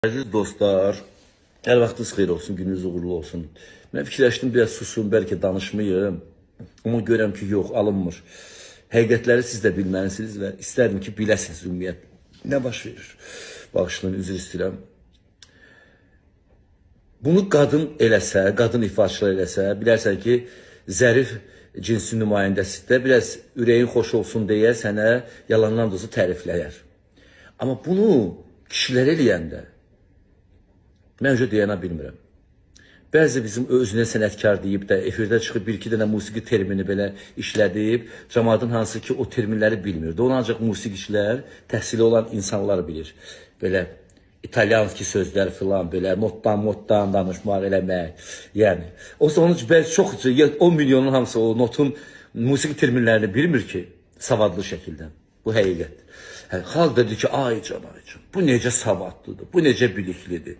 Əziz dostlar, hər vaxtınız xeyir olsun, gününüz uğurlu olsun. Mən fikirləşdim, biraz susum, bəlkə danışmayım. Amma görəm ki, yox, alınmır. Həqiqətləri siz də bilməlisiniz və istərdim ki, biləsiniz ümumiyyət nə baş verir. Bağışlayın, üzr istəyirəm. Bunu qadın eləsə, qadın ifaçılar eləsə, bilərsən ki, zərif cinsin nümayəndəsi də biraz ürəyin xoş olsun deyə sənə yalandan dozu tərifləyər. Amma bunu kişilər eləyəndə, mən öncə deyənə bilmirəm. Bəzi bizim özünə sənətkar deyib də, efirdə çıxıb bir-iki dənə musiqi termini belə işlədib, cəmadın hansı ki o terminləri bilmirdi. Onu ancaq musiqiçilər, təhsili olan insanlar bilir. Belə İtalyanski sözlər filan, belə notdan danışmaq, eləmək. Yəni, o zaman belki çox, 10 milyonun hamısı o notun musiqi terminlərini bilmir ki, savadlı şəkildə. Bu həqiqət. Xalq da deyir ki, ay can, bu necə savadlıdır, bu necə biliklidir.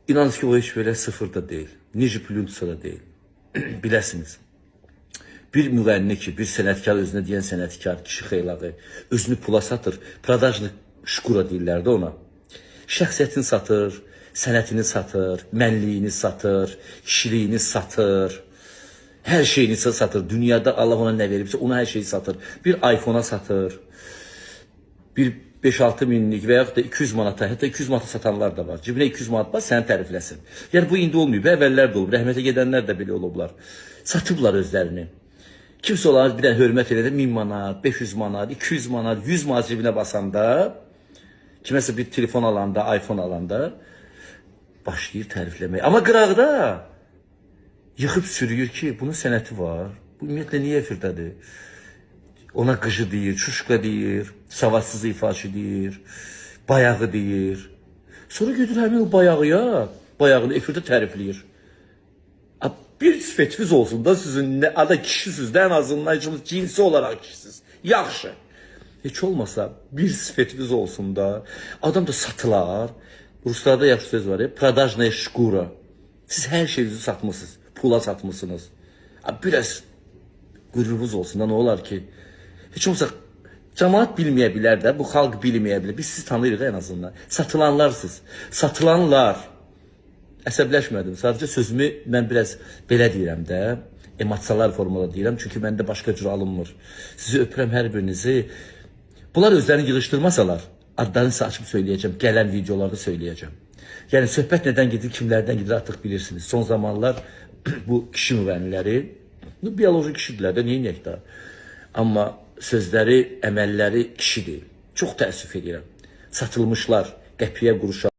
İnanın ki, o heç belə sıfırda deyil. Nici plüntsa da deyil. Biləsiniz. Bir müğənni ki, bir sənətkar, özünə deyən sənətkar, kişi xeylağı, özünü pula satır. Pradajlı şkura deyirlər də ona. Şəxsiyyətini satır, sənətini satır, mənliyini satır, kişiliyini satır. Hər şeyini satır. Dünyada Allah ona nə veribsə, ona hər şeyi satır. Bir iPhone-a satır. Bir 5-6 minlik və yaxud da 200 manata, hətta 200 manata satanlar da var. Cibinə 200 manat var, səni tərifləsin. Yəni bu indi olmuyor, əvvəllər də olub, rəhmətə gedənlər də belə olublar. Satıblar özlərini. Kimsə onlara bir dənə hörmət elədi, 1000 manat, 500 manat, 200 manat, 100 manat cibinə basanda, kiməsə bir telefon alanda, iPhone alanda, başlayır tərifləməyə. Amma qıraqda yıxıb sürüyür ki, bunun sənəti var. Bu ümumiyyətlə niyə efirdədir? Ona qıcı deyir, çuşqa deyir, savadsız ifaçı deyir, bayağı deyir. Sonra gedir həmin o bayağıya, bayağını efirdə tərifləyir. Bir sifətiniz olsun da sizin, ada kişisiniz də, en azından cinsi olarak kişisiniz. Yaxşı. Heç olmasa bir sifətiniz olsun da, adam da satılar. Ruslarda yaxşı söz var ya, pradajnaya şkura. Siz hər şeyinizi satmışsınız, pula satmışsınız. Biraz qürurunuz olsun da, nə olar ki? Heç olmasa cəmaat bilməyə bilər də, bu xalq bilməyə bilər. Biz sizi tanıyırıq en azından. Satılanlarsınız. Satılanlar. Əsəbləşmədim. Sadəcə sözümü mən biraz belə deyirəm də. Emosiyalar formada deyirəm. Çünki məndə başqa cür alınmır. Sizi öpürəm hər birinizi. Bunlar özlərini yığışdırmasalar, adlarını sizə açıb söyləyəcəm. Gələn videolarda söyləyəcəm. Yəni söhbət nədən gedir, kimlərdən gedir artıq bilirsiniz. Son zamanlar bu kişi müğənniləri, biyoloji kişidirlər də, neyinək də. Amma sözləri, əməlləri kişidir. Çox təəssüf edirəm. Satılmışlar qəpiyə, quruşa.